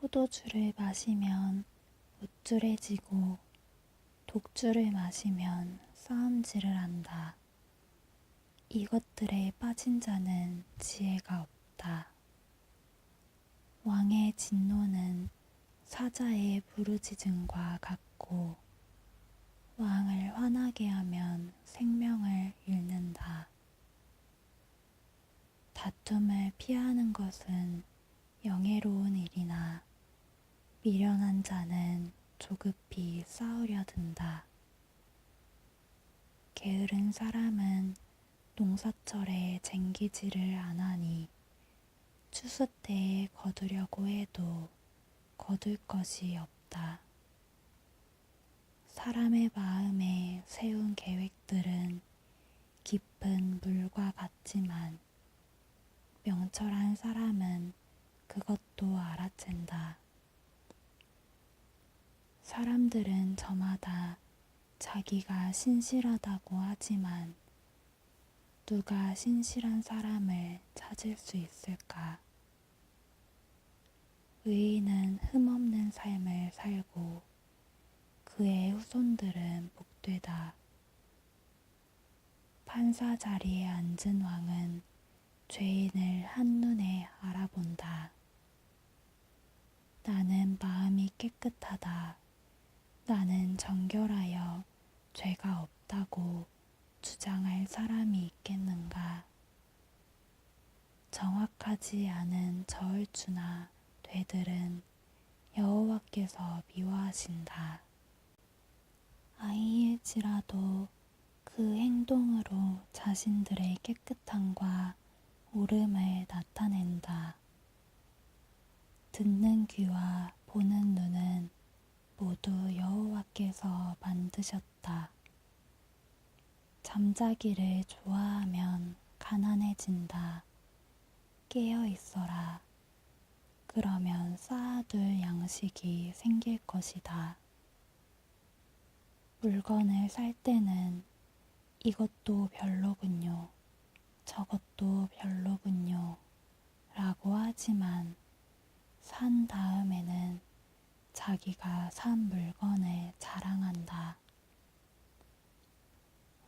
포도주를 마시면 우쭐해지고 독주를 마시면 싸움질을 한다. 이것들에 빠진 자는 지혜가 없다. 왕의 진노는 사자의 부르짖음과 같고 왕을 화나게 하면 생명을 잃는다. 다툼을 피하는 것은 영예로운 일이나 미련한 자는 조급히 싸우려 든다. 게으른 사람은 농사철에 쟁기지를 안 하니 추수 때에 거두려고 해도 거둘 것이 없다. 사람의 마음에 세운 계획들은 깊은 물과 같지만 명철한 사람은 그것도 알아챈다. 사람들은 저마다 자기가 신실하다고 하지만 누가 신실한 사람을 찾을 수 있을까? 의인은 흠없는 삶을 살고 그의 후손들은 복되다. 판사 자리에 앉은 왕은 죄인을 한눈에 알아본다. 나는 마음이 깨끗하다. 나는 정결하여 죄가 없다고 주장할 사람이 있겠는가? 정확하지 않은 저울추나 되들은 여호와께서 미워하신다. 아이일지라도 그 행동으로 자신들의 깨끗함과 옳음을 나타낸다. 듣는 귀와 보는 눈은 모두 여호와께서 만드셨다. 잠자기를 좋아하면 가난해진다. 깨어 있어라. 그러면 쌓아둘 양식이 생길 것이다. 물건을 살 때는 이것도 별로군요. 저것도 별로군요. 라고 하지만 산 다음에는 자기가 산 물건을 자랑한다.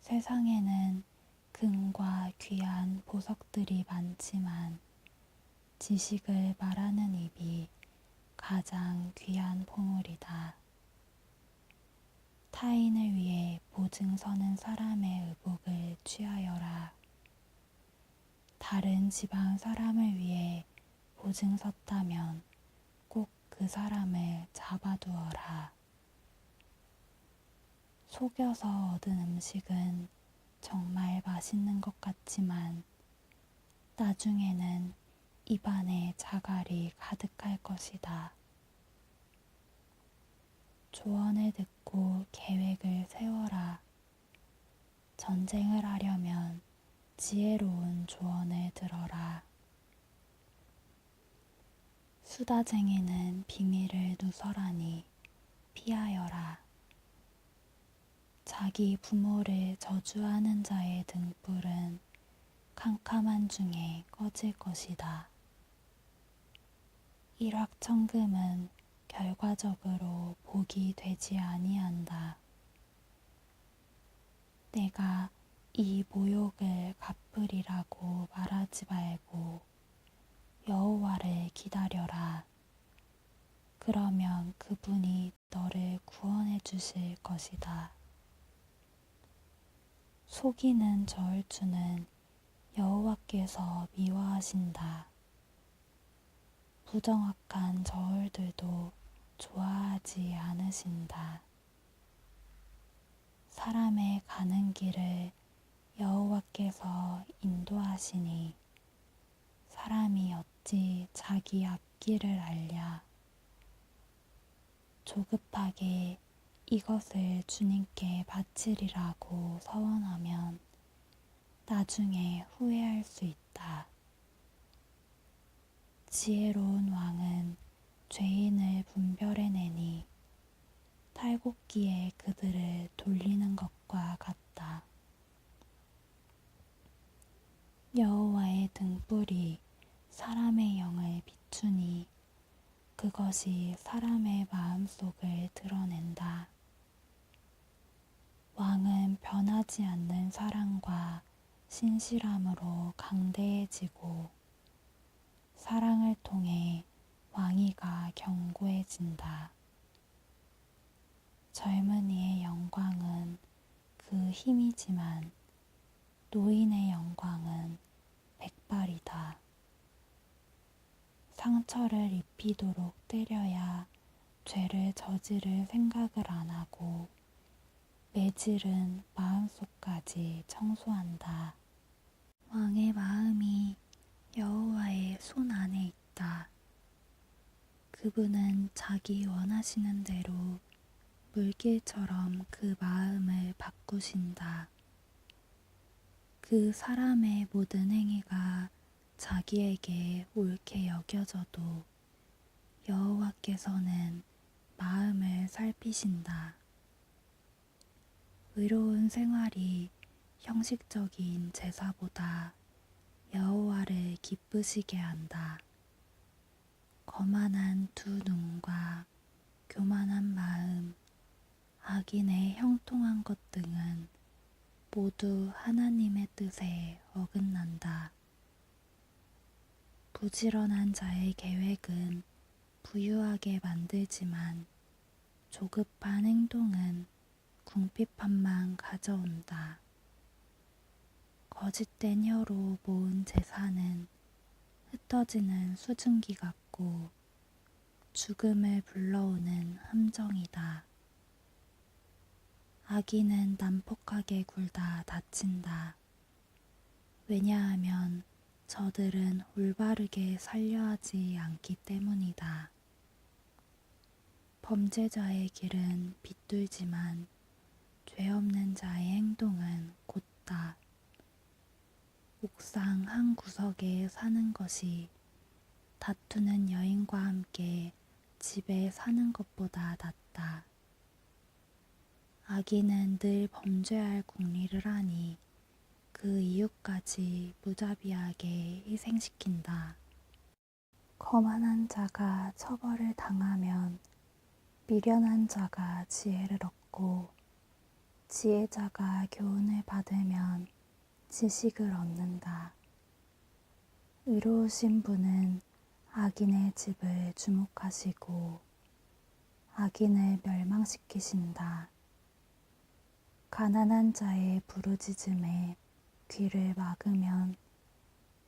세상에는 금과 귀한 보석들이 많지만 지식을 말하는 입이 가장 귀한 보물이다. 타인을 위해 보증 서는 사람의 의복을 취하여라. 다른 지방 사람을 위해 보증 섰다면 꼭 그 사람을 잡아두어라. 속여서 얻은 음식은 정말 맛있는 것 같지만 나중에는 입안에 자갈이 가득할 것이다. 조언을 듣고 계획을 세워라. 전쟁을 하려면 지혜로운 조언을 들어라. 수다쟁이는 비밀을 누설하니 피하여라. 자기 부모를 저주하는 자의 등불은 캄캄한 중에 꺼질 것이다. 일확천금은 결과적으로 복이 되지 아니한다. 내가 이 모욕을 갚으리라고 말하지 말고 여호와를 기다려라. 그러면 그분이 너를 구원해 주실 것이다. 속이는 저울추는 여호와께서 미워하신다. 부정확한 저울들도 좋아하지 않으신다. 사람의 가는 길을 여호와께서 인도하시니 사람이 어찌 자기 앞길을 알랴. 조급하게 이것을 주님께 바치리라고 서원하면 나중에 후회할 수 있다. 지혜로운 왕은 죄인을 분별해내니 탈곡기에 그들을 돌리는 것과 같다. 여호와의 등불이 사람의 영을 비추니 그것이 사람의 마음속을 드러낸다. 왕은 변하지 않는 사랑과 신실함으로 강대해지고 사랑을 통해 왕위가 견고해진다. 젊은이의 영광은 그 힘이지만 노인의 영광은 백발이다. 상처를 입히도록 때려야 죄를 저지를 생각을 안 하고 매질은 마음속까지 청소한다. 왕의 마음이 여호와의 손 안에 있다. 그분은 자기 원하시는 대로 물길처럼 그 마음을 바꾸신다. 그 사람의 모든 행위가 자기에게 옳게 여겨져도 여호와께서는 마음을 살피신다. 의로운 생활이 형식적인 제사보다 여호와를 기쁘시게 한다. 거만한 두 눈과 교만한 마음, 악인의 형통한 것 등은 모두 하나님의 뜻에 어긋난다. 부지런한 자의 계획은 부유하게 만들지만 조급한 행동은 궁핍함만 가져온다. 거짓된 혀로 모은 재산은 흩어지는 수증기 같고 죽음을 불러오는 함정이다. 악인은 난폭하게 굴다 다친다. 왜냐하면 저들은 올바르게 살려 하지 않기 때문이다. 범죄자의 길은 비뚤지만 죄 없는 자의 행동은 곧다. 옥상 한 구석에 사는 것이 다투는 여인과 함께 집에 사는 것보다 낫다. 악인은 늘 범죄할 궁리를 하니 그 이웃까지 무자비하게 희생시킨다. 거만한 자가 처벌을 당하면 미련한 자가 지혜를 얻고 지혜자가 교훈을 받으면 지식을 얻는다. 의로우신 분은 악인의 집을 주목하시고 악인을 멸망시키신다. 가난한 자의 부르짖음에 귀를 막으면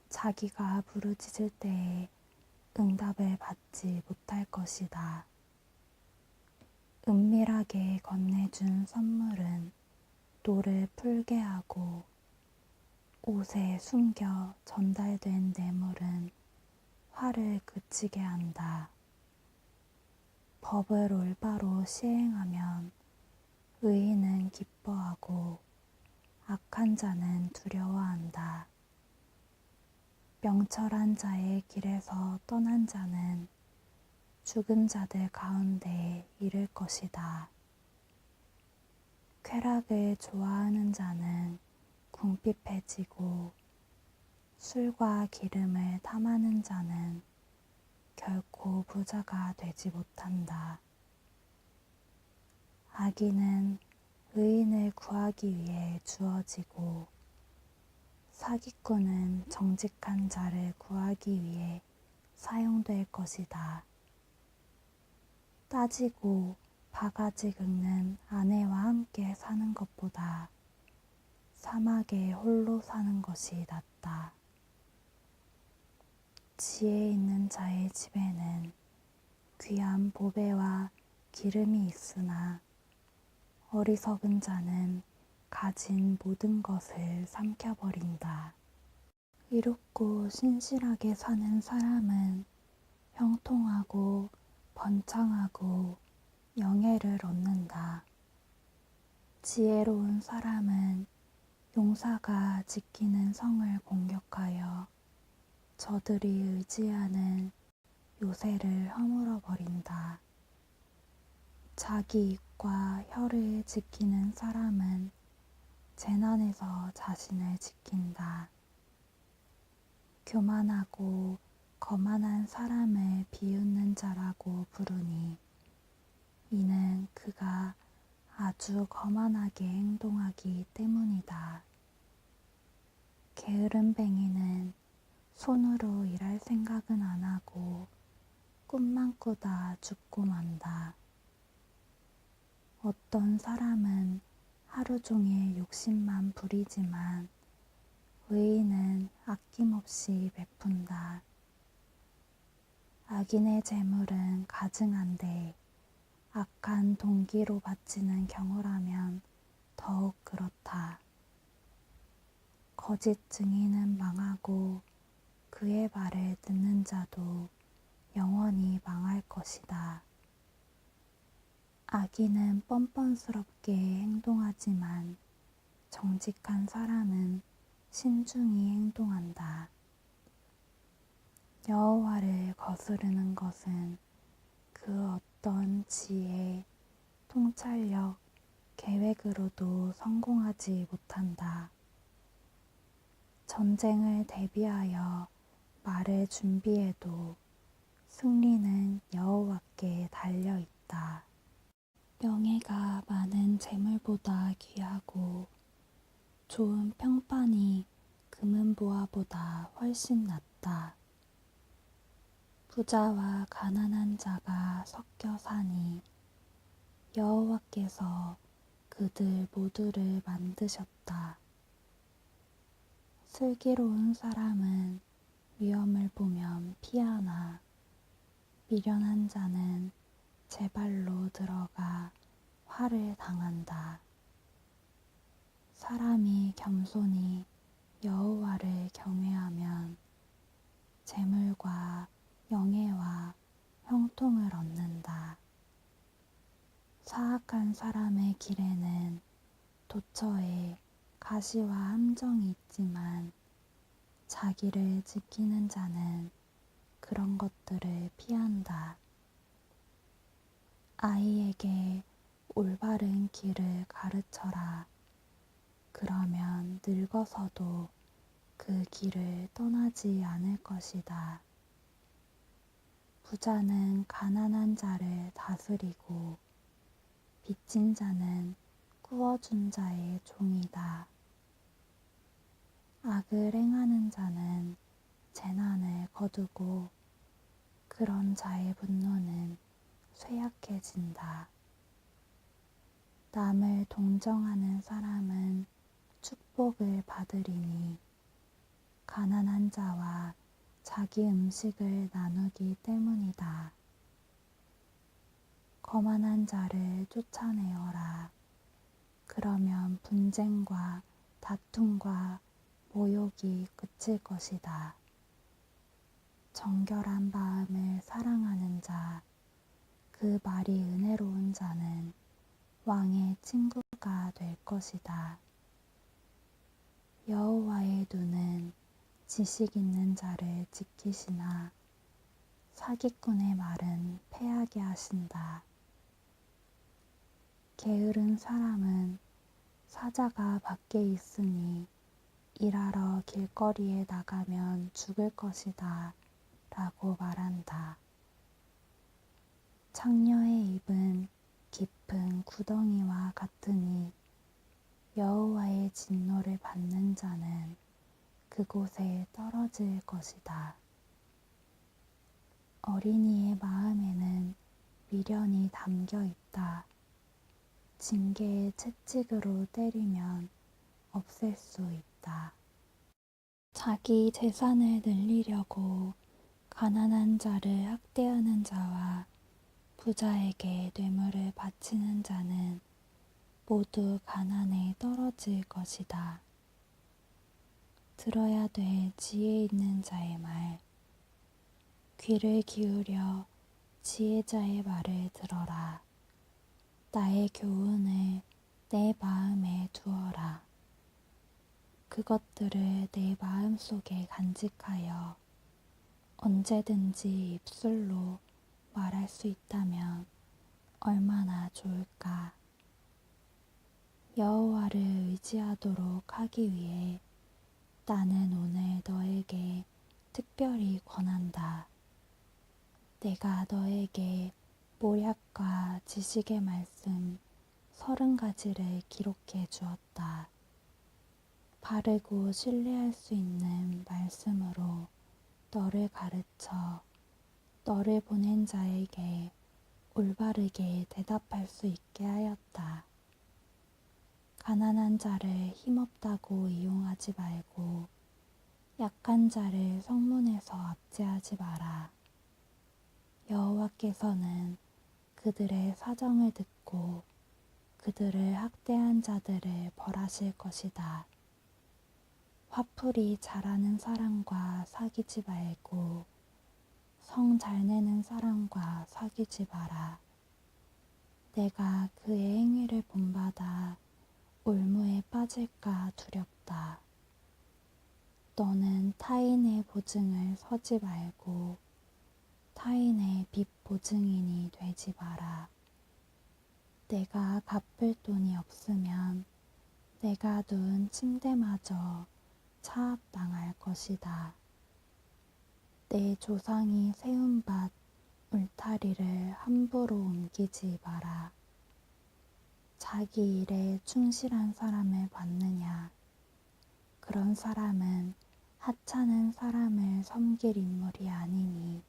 자기가 부르짖을 때에 응답을 받지 못할 것이다. 은밀하게 건네준 선물은 노를 풀게 하고 옷에 숨겨 전달된 뇌물은 화를 그치게 한다. 법을 올바로 시행하면 의인은 기뻐하고 악한 자는 두려워한다. 명철한 자의 길에서 떠난 자는 죽은 자들 가운데 이를 것이다. 쾌락을 좋아하는 자는 궁핍해지고 술과 기름을 탐하는 자는 결코 부자가 되지 못한다. 악인은 의인을 구하기 위해 주어지고 사기꾼은 정직한 자를 구하기 위해 사용될 것이다. 따지고 바가지 긁는 아내와 함께 사는 것보다 사막에 홀로 사는 것이 낫다. 지혜 있는 자의 집에는 귀한 보배와 기름이 있으나 어리석은 자는 가진 모든 것을 삼켜버린다. 이롭고 신실하게 사는 사람은 형통하고 번창하고 영예를 얻는다. 지혜로운 사람은 용사가 지키는 성을 공격하여 저들이 의지하는 요새를 허물어 버린다. 자기 입과 혀를 지키는 사람은 재난에서 자신을 지킨다. 교만하고 거만한 사람을 비웃는 자라고 부르니 이는 그가 아주 거만하게 행동하기 때문이다. 게으름뱅이는 손으로 일할 생각은 안 하고 꿈만 꾸다 죽고 만다. 어떤 사람은 하루 종일 욕심만 부리지만 의인은 아낌없이 베푼다. 악인의 재물은 가증한데 악한 동기로 바치는 경우라면 더욱 그렇다. 거짓 증인은 망하고 그의 말을 듣는 자도 영원히 망할 것이다. 악인은 뻔뻔스럽게 행동하지만 정직한 사람은 신중히 행동한다. 여호와를 거스르는 것은 그 어떤 지혜, 통찰력, 계획으로도 성공하지 못한다. 전쟁을 대비하여 말을 준비해도 승리는 여호와께 달려 있다. 명예가 많은 재물보다 귀하고 좋은 평판이 금은보화보다 훨씬 낫다. 부자와 가난한 자가 섞여 사니 여호와께서 그들 모두를 만드셨다. 슬기로운 사람은 위험을 보면 피하나 미련한 자는 제 발로 들어가 화를 당한다. 사람이 겸손히 여호와를 경외하면 재물과 영예와 형통을 얻는다. 사악한 사람의 길에는 도처에 가시와 함정이 있지만 자기를 지키는 자는 그런 것들을 피한다. 아이에게 올바른 길을 가르쳐라. 그러면 늙어서도 그 길을 떠나지 않을 것이다. 부자는 가난한 자를 다스리고 빚진 자는 꾸어준 자의 종이다. 악을 행하는 자는 재난을 거두고 그런 자의 분노는 쇠약해진다. 남을 동정하는 사람은 축복을 받으리니 가난한 자와 자기 음식을 나누기 때문이다. 거만한 자를 쫓아내어라. 그러면 분쟁과 다툼과 모욕이 그칠 것이다. 정결한 마음을 사랑하는 자, 그 말이 은혜로운 자는 왕의 친구가 될 것이다. 여호와의 눈은 지식 있는 자를 지키시나 사기꾼의 말은 패하게 하신다. 게으른 사람은 사자가 밖에 있으니 일하러 길거리에 나가면 죽을 것이다 라고 말한다. 창녀의 입은 깊은 구덩이와 같으니 여호와의 진노를 받는 자는 그곳에 떨어질 것이다. 어린이의 마음에는 미련이 담겨 있다. 징계의 채찍으로 때리면 없앨 수 있다. 자기 재산을 늘리려고 가난한 자를 학대하는 자와 부자에게 뇌물을 바치는 자는 모두 가난에 떨어질 것이다. 들어야 될 지혜 있는 자의 말, 귀를 기울여 지혜자의 말을 들어라. 나의 교훈을 내 마음에 두어라. 그것들을 내 마음속에 간직하여 언제든지 입술로 말할 수 있다면 얼마나 좋을까. 여호와를 의지하도록 하기 위해 나는 오늘 너에게 특별히 권한다. 내가 너에게 모략과 지식의 말씀 30가지를 기록해 주었다. 바르고 신뢰할 수 있는 말씀으로 너를 가르쳐 너를 보낸 자에게 올바르게 대답할 수 있게 하였다. 가난한 자를 힘없다고 이용하지 말고 약한 자를 성문에서 압제하지 마라. 여호와께서는 그들의 사정을 듣고 그들을 학대한 자들을 벌하실 것이다. 화풀이 잘하는 사람과 사귀지 말고 성 잘내는 사람과 사귀지 마라. 내가 그의 행위를 본받아 올무에 빠질까 두렵다. 너는 타인의 보증을 서지 말고 타인의 빚 보증인이 되지 마라. 내가 갚을 돈이 없으면 내가 누운 침대마저 차압당할 것이다. 내 조상이 세운 밭 울타리를 함부로 옮기지 마라. 자기 일에 충실한 사람을 받느냐? 그런 사람은 하찮은 사람을 섬길 인물이 아니니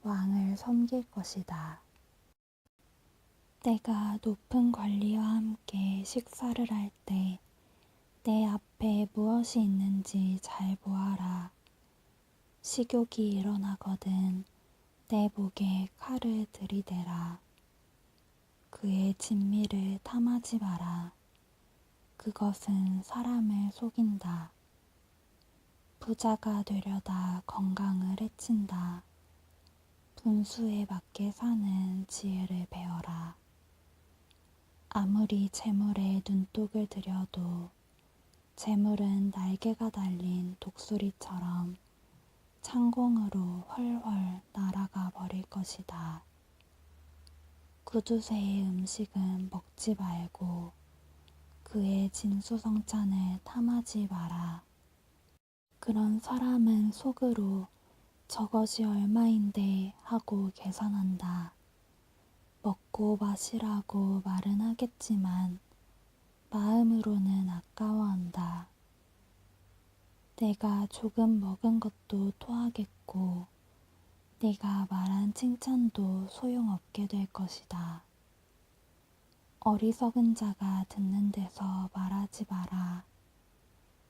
왕을 섬길 것이다. 내가 높은 관리와 함께 식사를 할 때 내 앞에 무엇이 있는지 잘 보아라. 식욕이 일어나거든 내 목에 칼을 들이대라. 그의 진미를 탐하지 마라. 그것은 사람을 속인다. 부자가 되려다 건강을 해친다. 분수에 맞게 사는 지혜를 배워라. 아무리 재물에 눈독을 들여도 재물은 날개가 달린 독수리처럼 창공으로 훨훨 날아가 버릴 것이다. 구두쇠의 음식은 먹지 말고 그의 진수성찬을 탐하지 마라. 그런 사람은 속으로 저것이 얼마인데 하고 계산한다. 먹고 마시라고 말은 하겠지만 마음으로는 아까워한다. 내가 조금 먹은 것도 토하겠고 네가 말한 칭찬도 소용없게 될 것이다. 어리석은 자가 듣는 데서 말하지 마라.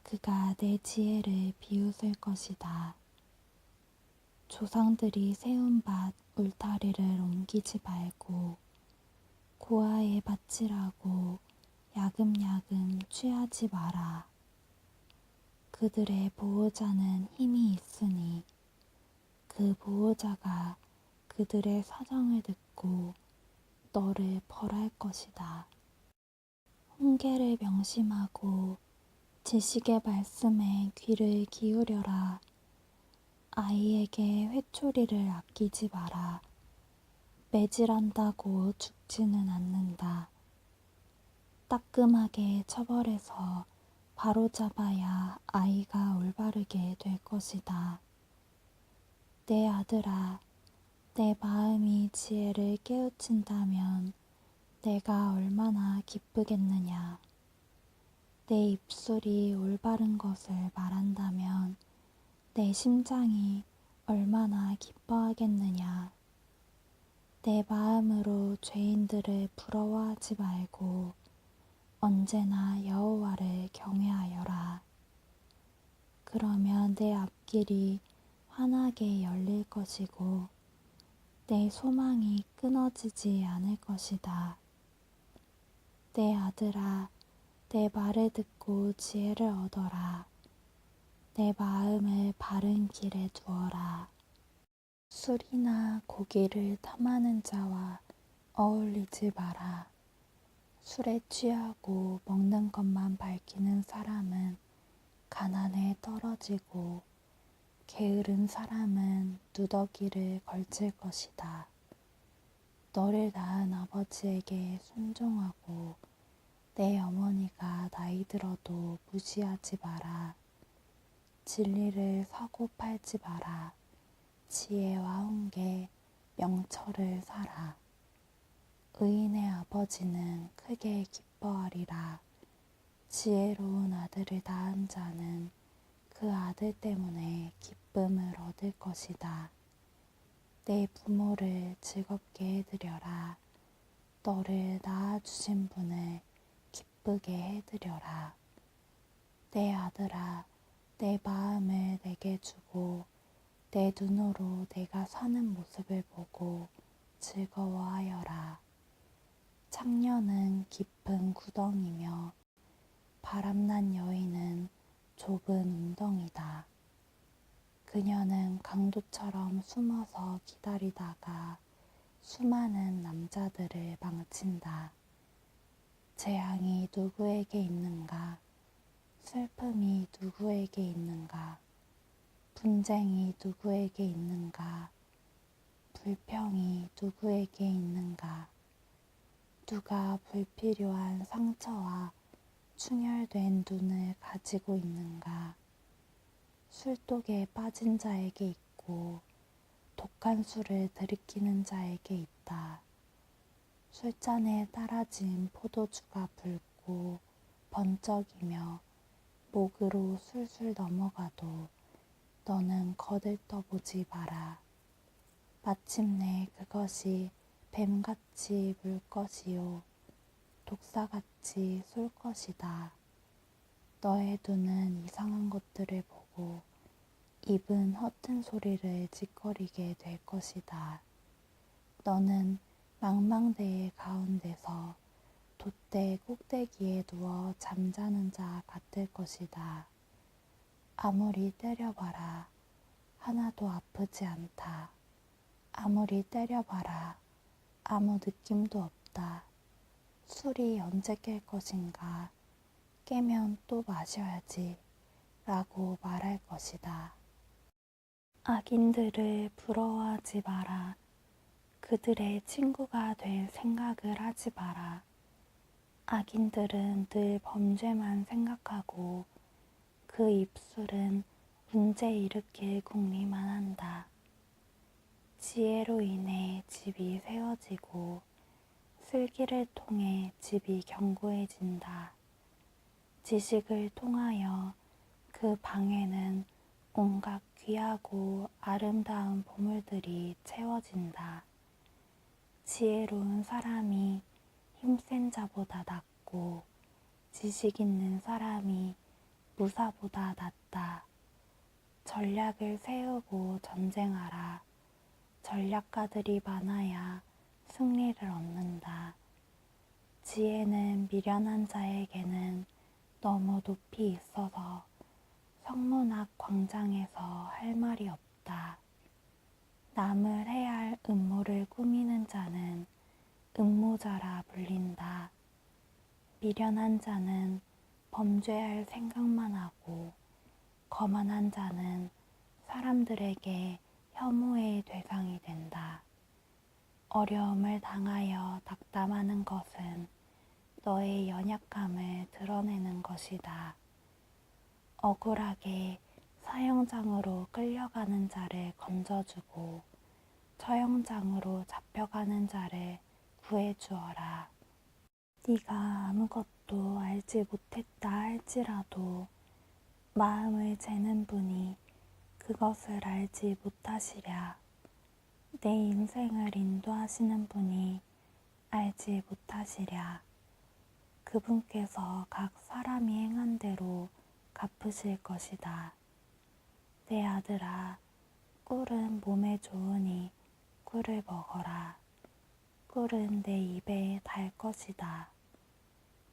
그가 내 지혜를 비웃을 것이다. 조상들이 세운 밭 울타리를 옮기지 말고 고아에 바치라고 야금야금 취하지 마라. 그들의 보호자는 힘이 있으니 그 보호자가 그들의 사정을 듣고 너를 벌할 것이다. 훈계를 명심하고 지식의 말씀에 귀를 기울여라. 아이에게 회초리를 아끼지 마라. 매질한다고 죽지는 않는다. 따끔하게 처벌해서 바로잡아야 아이가 올바르게 될 것이다. 내 아들아, 내 마음이 지혜를 깨우친다면 내가 얼마나 기쁘겠느냐. 내 입술이 올바른 것을 말한다면 내 심장이 얼마나 기뻐하겠느냐. 내 마음으로 죄인들을 부러워하지 말고 언제나 여호와를 경외하여라. 그러면 내 앞길이 환하게 열릴 것이고 내 소망이 끊어지지 않을 것이다. 내 아들아, 내 말을 듣고 지혜를 얻어라. 내 마음을 바른 길에 두어라. 술이나 고기를 탐하는 자와 어울리지 마라. 술에 취하고 먹는 것만 밝히는 사람은 가난에 떨어지고 게으른 사람은 누더기를 걸칠 것이다. 너를 낳은 아버지에게 순종하고 내 어머니가 나이 들어도 무시하지 마라. 진리를 사고 팔지 마라. 지혜와 훈계, 영철을 사라. 의인의 아버지는 크게 기뻐하리라. 지혜로운 아들을 낳은 자는 그 아들 때문에 기쁨을 얻을 것이다. 내 부모를 즐겁게 해드려라. 너를 낳아주신 분을 기쁘게 해드려라. 내 아들아, 내 마음을 내게 주고 내 눈으로 내가 사는 모습을 보고 즐거워하여라. 창녀는 깊은 구덩이며 바람난 여인은 좁은 운덩이다. 그녀는 강도처럼 숨어서 기다리다가 수많은 남자들을 망친다. 재앙이 누구에게 있는가? 슬픔이 누구에게 있는가? 분쟁이 누구에게 있는가? 불평이 누구에게 있는가? 누가 불필요한 상처와 충혈된 눈을 가지고 있는가? 술독에 빠진 자에게 있고 독한 술을 들이키는 자에게 있다. 술잔에 따라진 포도주가 붉고 번쩍이며 목으로 술술 넘어가도 너는 거들떠보지 마라. 마침내 그것이 뱀같이 물 것이요 독사같이 쏠 것이다. 너의 눈은 이상한 것들을 보고 입은 허튼 소리를 짓거리게 될 것이다. 너는 망망대해 가운데서 돛대 꼭대기에 누워 잠자는 자 같을 것이다. 아무리 때려봐라 하나도 아프지 않다. 아무리 때려봐라 아무 느낌도 없다. 술이 언제 깰 것인가? 깨면 또 마셔야지 라고 말할 것이다. 악인들을 부러워하지 마라. 그들의 친구가 될 생각을 하지 마라. 악인들은 늘 범죄만 생각하고 그 입술은 문제 일으킬 궁리만 한다. 지혜로 인해 집이 세워지고 슬기를 통해 집이 견고해진다. 지식을 통하여 그 방에는 온갖 귀하고 아름다운 보물들이 채워진다. 지혜로운 사람이 힘센 자보다 낫고 지식 있는 사람이 무사보다 낫다. 전략을 세우고 전쟁하라. 전략가들이 많아야 승리를 얻는다. 지혜는 미련한 자에게는 너무 높이 있어서 성문 앞 광장에서 할 말이 없다. 남을 해할 음모를 꾸미는 자는 음모자라 불린다. 미련한 자는 범죄할 생각만 하고 거만한 자는 사람들에게 혐오의 대상이 된다. 어려움을 당하여 낙담하는 것은 너의 연약함을 드러내는 것이다. 억울하게 사형장으로 끌려가는 자를 건져주고 처형장으로 잡혀가는 자를 구해주어라. 네가 아무것도 알지 못했다 할지라도 마음을 재는 분이 그것을 알지 못하시랴. 내 인생을 인도하시는 분이 알지 못하시랴. 그분께서 각 사람이 행한 대로 갚으실 것이다. 내 아들아, 꿀은 몸에 좋으니 꿀을 먹어라. 꿀은 내 입에 달 것이다.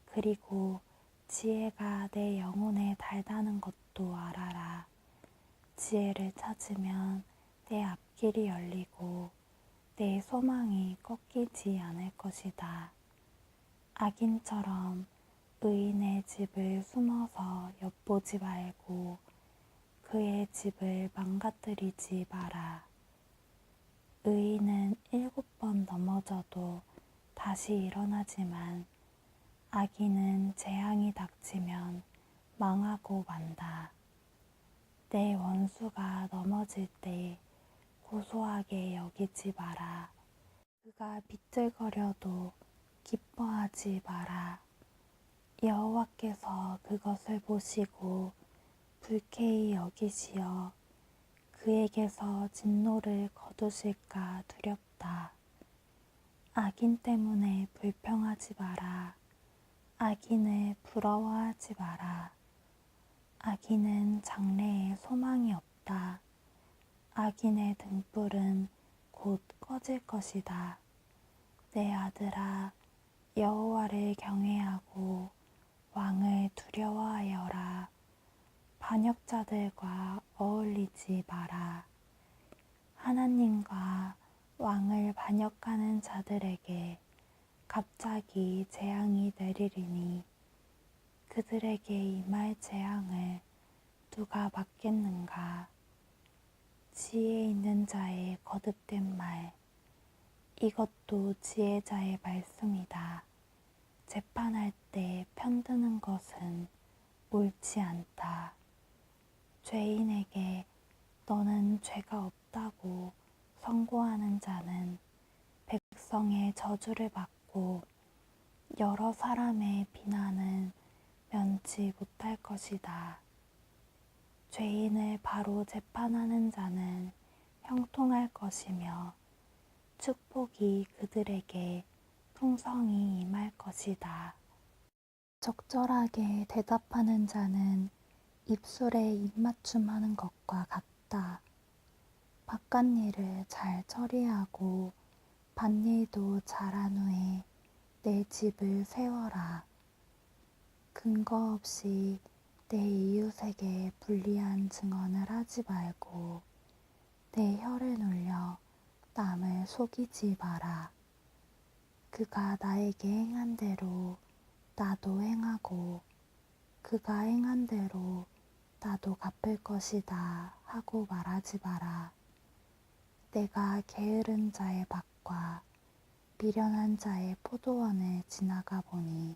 그리고 지혜가 내 영혼에 달다는 것도 알아라. 지혜를 찾으면 내 앞길이 열리고 내 소망이 꺾이지 않을 것이다. 악인처럼 의인의 집을 숨어서 엿보지 말고 그의 집을 망가뜨리지 마라. 의인은 7번 넘어져도 다시 일어나지만 악인은 재앙이 닥치면 망하고 만다. 내 원수가 넘어질 때 고소하게 여기지 마라. 그가 비틀거려도 기뻐하지 마라. 여호와께서 그것을 보시고 불쾌히 여기시어 그에게서 진노를 거두실까 두렵다. 악인 때문에 불평하지 마라. 악인을 부러워하지 마라. 악인은 장래에 소망이 없다. 악인의 등불은 곧 꺼질 것이다. 내 아들아, 여호와를 경외하고 왕을 두려워하여라. 반역자들과 어울리지 마라. 하나님과 왕을 반역하는 자들에게 갑자기 재앙이 내리리니 그들에게 임할 재앙을 누가 막겠는가. 지혜 있는 자의 거듭된 말, 이것도 지혜자의 말씀이다. 재판할 때 편드는 것은 옳지 않다. 죄인에게 너는 죄가 없다고 선고하는 자는 백성의 저주를 받고 여러 사람의 비난을 면치 못할 것이다. 죄인을 바로 재판하는 자는 형통할 것이며 축복이 그들에게 풍성히 임할 것이다. 적절하게 대답하는 자는 입술에 입맞춤하는 것과 같다. 바깥일을 잘 처리하고 밭일도 잘한 후에 내 집을 세워라. 근거 없이 내 이웃에게 불리한 증언을 하지 말고 내 혀를 놀려 남을 속이지 마라. 그가 나에게 행한 대로 나도 행하고 그가 행한 대로 나도 갚을 것이다 하고 말하지 마라. 내가 게으른 자의 밭과 미련한 자의 포도원을 지나가 보니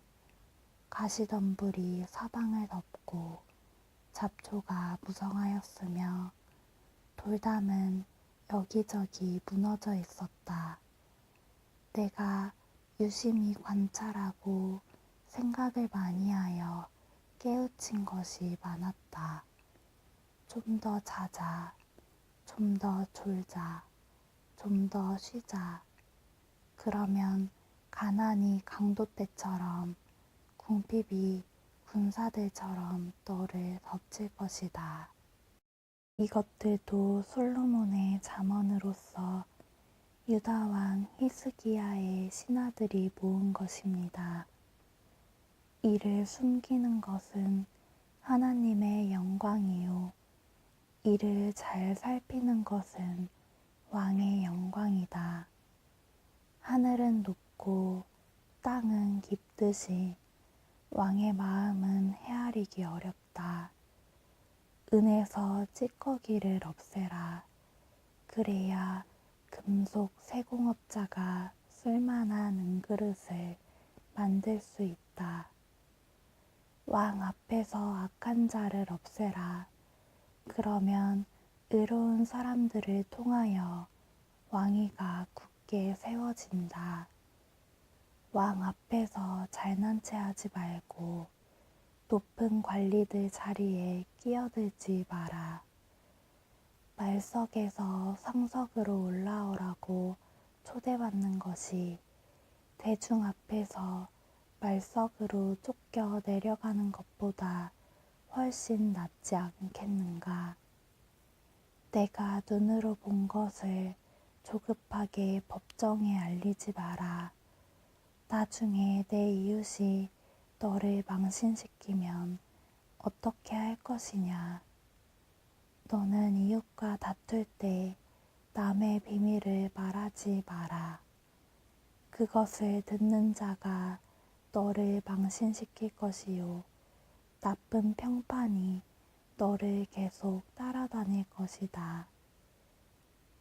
가시덤불이 사방을 덮고 잡초가 무성하였으며 돌담은 여기저기 무너져 있었다. 내가 유심히 관찰하고 생각을 많이 하여 깨우친 것이 많았다. 좀 더 자자, 좀 더 졸자, 좀 더 쉬자. 그러면 가난이 강도 때처럼 궁핍이 군사들처럼 너를 덮칠 것이다. 이것들도 솔로몬의 잠언으로서 유다 왕 히스기야의 신하들이 모은 것입니다. 이를 숨기는 것은 하나님의 영광이요 이를 잘 살피는 것은 왕의 영광이다. 하늘은 높고 땅은 깊듯이 왕의 마음은 헤아리기 어렵다. 은에서 찌꺼기를 없애라. 그래야 금속 세공업자가 쓸만한 은그릇을 만들 수 있다. 왕 앞에서 악한 자를 없애라. 그러면 의로운 사람들을 통하여 왕위가 굳게 세워진다. 왕 앞에서 잘난 체 하지 말고 높은 관리들 자리에 끼어들지 마라. 말석에서 상석으로 올라오라고 초대받는 것이 대중 앞에서 말석으로 쫓겨 내려가는 것보다 훨씬 낫지 않겠는가. 내가 눈으로 본 것을 조급하게 법정에 알리지 마라. 나중에 내 이웃이 너를 망신시키면 어떻게 할 것이냐. 너는 이웃과 다툴 때 남의 비밀을 말하지 마라. 그것을 듣는 자가 너를 망신시킬 것이요 나쁜 평판이 너를 계속 따라다닐 것이다.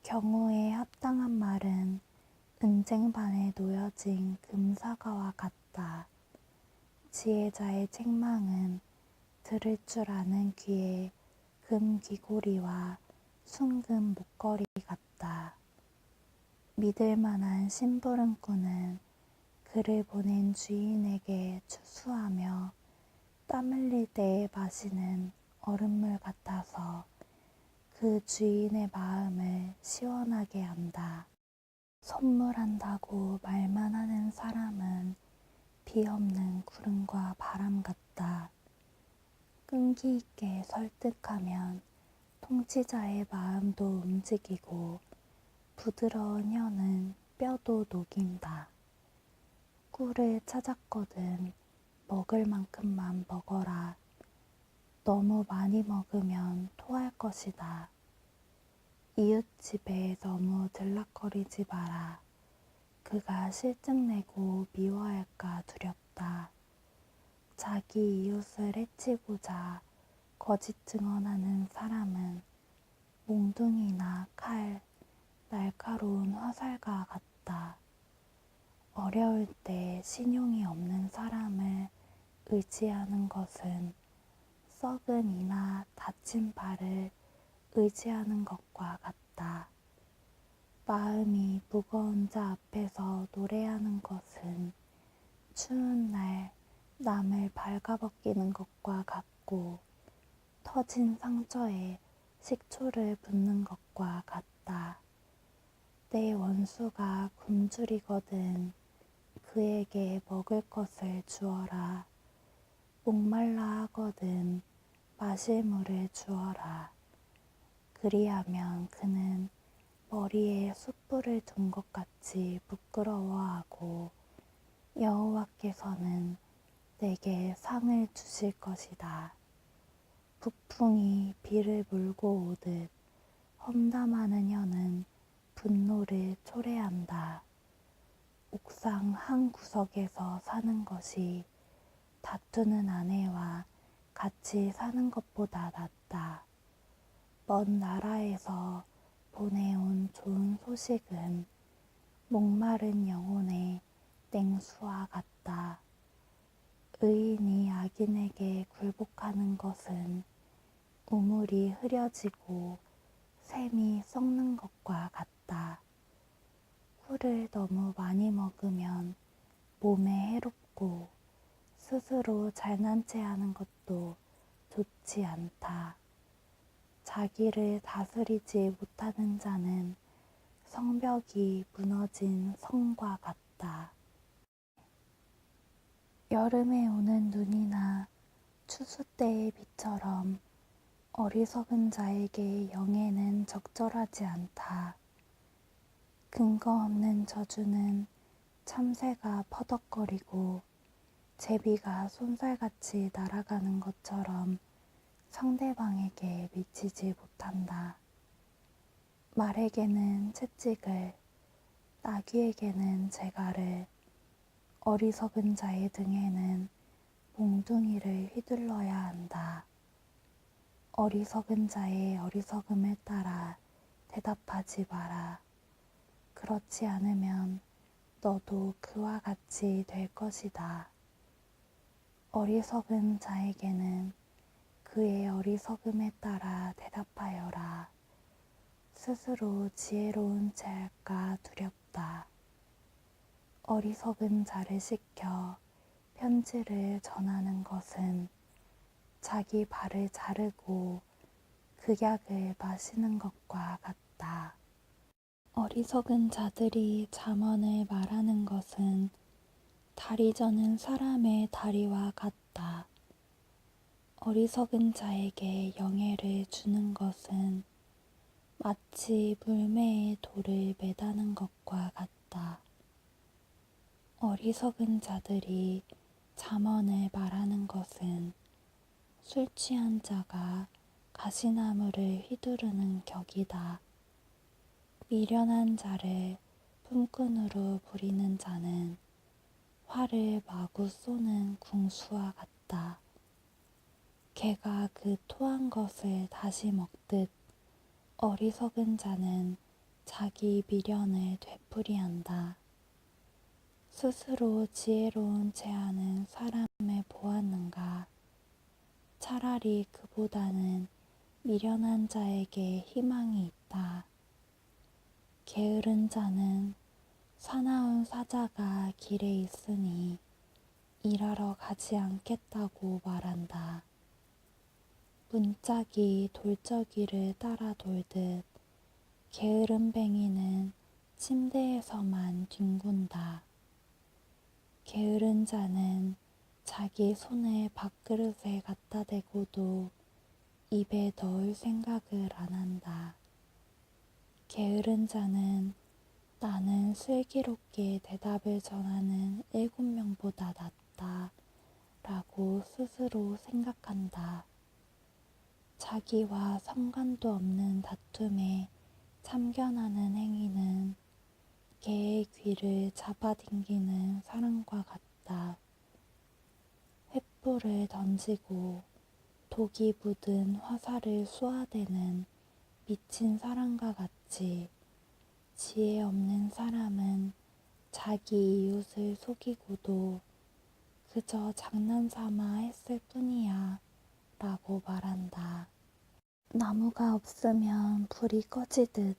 경우에 합당한 말은 은쟁반에 놓여진 금사과와 같다. 지혜자의 책망은 들을 줄 아는 귀에 금 귀고리와 순금 목걸이 같다. 같다. 믿을 만한 심부름꾼은 그를 보낸 주인에게 추수하며 땀 흘릴 때에 마시는 얼음물 같아서 그 주인의 마음을 시원하게 한다. 선물한다고 말만 하는 사람은 비 없는 구름과 바람 같다. 끈기 있게 설득하면 통치자의 마음도 움직이고 부드러운 혀는 뼈도 녹인다. 꿀을 찾았거든 먹을 만큼만 먹어라. 너무 많이 먹으면 토할 것이다. 이웃집에 너무 들락거리지 마라. 그가 실증내고 미워할까 두렵다. 자기 이웃을 해치고자 거짓 증언하는 사람은 몽둥이나 칼, 날카로운 화살과 같다. 어려울 때 신용이 없는 사람을 의지하는 것은 썩은 이나 다친 발을 의지하는 것과 같다. 마음이 무거운 자 앞에서 노래하는 것은 추운 날 남을 발가벗기는 것과 같고 터진 상처에 식초를 붓는 것과 같다. 내 원수가 굶주리거든 그에게 먹을 것을 주어라. 목말라 하거든 마실 물을 주어라. 그리하면 그는 머리에 숯불을 둔 것 같이 부끄러워하고 여호와께서는 내게 상을 주실 것이다. 북풍이 비를 몰고 오듯 험담하는 혀는 분노를 초래한다. 옥상 한 구석에서 사는 것이 다투는 아내와 같이 사는 것보다 낫다. 먼 나라에서 보내온 좋은 소식은 목마른 영혼의 냉수와 같다. 의인이 악인에게 굴복하는 것은 우물이 흐려지고 샘이 썩는 것과 같다. 꿀을 너무 많이 먹으면 몸에 해롭고 스스로 잘난 체하는 것도 좋지 않다. 자기를 다스리지 못하는 자는 성벽이 무너진 성과 같다. 여름에 오는 눈이나 추수 때의 비처럼 어리석은 자에게 영예는 적절하지 않다. 근거 없는 저주는 참새가 퍼덕거리고 제비가 쏜살같이 날아가는 것처럼 상대방에게 미치지 못한다. 말에게는 채찍을, 나귀에게는 재갈을, 어리석은 자의 등에는 몽둥이를 휘둘러야 한다. 어리석은 자의 어리석음을 따라 대답하지 마라. 그렇지 않으면 너도 그와 같이 될 것이다. 어리석은 자에게는 그의 어리석음에 따라 대답하여라. 스스로 지혜로운 채 할까 두렵다. 어리석은 자를 시켜 편지를 전하는 것은 자기 발을 자르고 극약을 마시는 것과 같다. 어리석은 자들이 잠언을 말하는 것은 다리 저는 사람의 다리와 같다. 어리석은 자에게 영예를 주는 것은 마치 물매에 돌을 매다는 것과 같다. 어리석은 자들이 잠언을 말하는 것은 술 취한 자가 가시나무를 휘두르는 격이다. 미련한 자를 품꾼으로 부리는 자는 활을 마구 쏘는 궁수와 같다. 개가 그 토한 것을 다시 먹듯 어리석은 자는 자기 미련을 되풀이한다. 스스로 지혜로운 채 하는 사람을 보았는가? 차라리 그보다는 미련한 자에게 희망이 있다. 게으른 자는 사나운 사자가 길에 있으니 일하러 가지 않겠다고 말한다. 문짝이 돌적이를 따라 돌듯 게으른 뱅이는 침대에서만 뒹군다. 게으른 자는 자기 손을 밥그릇에 갖다 대고도 입에 넣을 생각을 안 한다. 게으른 자는 나는 슬기롭게 대답을 전하는 7명보다 낫다 라고 스스로 생각한다. 자기와 상관도 없는 다툼에 참견하는 행위는 개의 귀를 잡아당기는 사람과 같다. 횃불을 던지고 독이 묻은 화살을 쏘아대는 미친 사람과 같이 지혜 없는 사람은 자기 이웃을 속이고도 그저 장난삼아 했을 뿐이야 라고 말한다. 나무가 없으면 불이 꺼지듯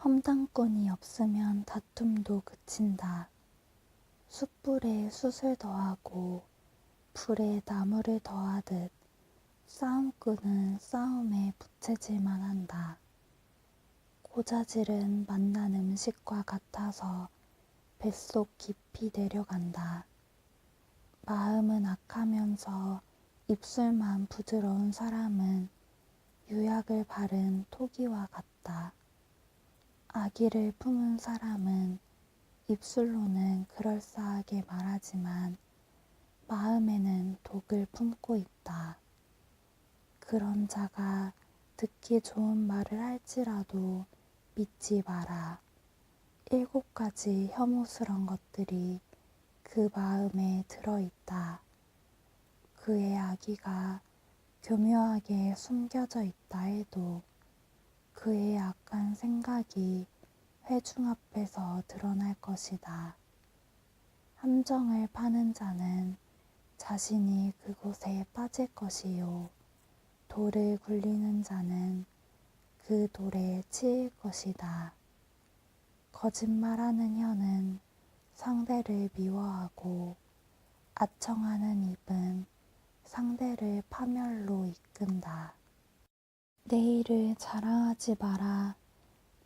험담꾼이 없으면 다툼도 그친다. 숯불에 숯을 더하고 불에 나무를 더하듯 싸움꾼은 싸움에 부채질만 한다. 고자질은 맛난 음식과 같아서 뱃속 깊이 내려간다. 마음은 악하면서 입술만 부드러운 사람은 유약을 바른 토기와 같다. 악의를 품은 사람은 입술로는 그럴싸하게 말하지만 마음에는 독을 품고 있다. 그런 자가 듣기 좋은 말을 할지라도 믿지 마라. 7가지 혐오스런 것들이 그 마음에 들어있다. 그의 악의가 교묘하게 숨겨져 있다 해도 그의 악한 생각이 회중 앞에서 드러날 것이다. 함정을 파는 자는 자신이 그곳에 빠질 것이요. 돌을 굴리는 자는 그 돌에 치일 것이다. 거짓말하는 혀는 상대를 미워하고 아청하는 입은 상대를 파멸로 이끈다. 내일을 자랑하지 마라.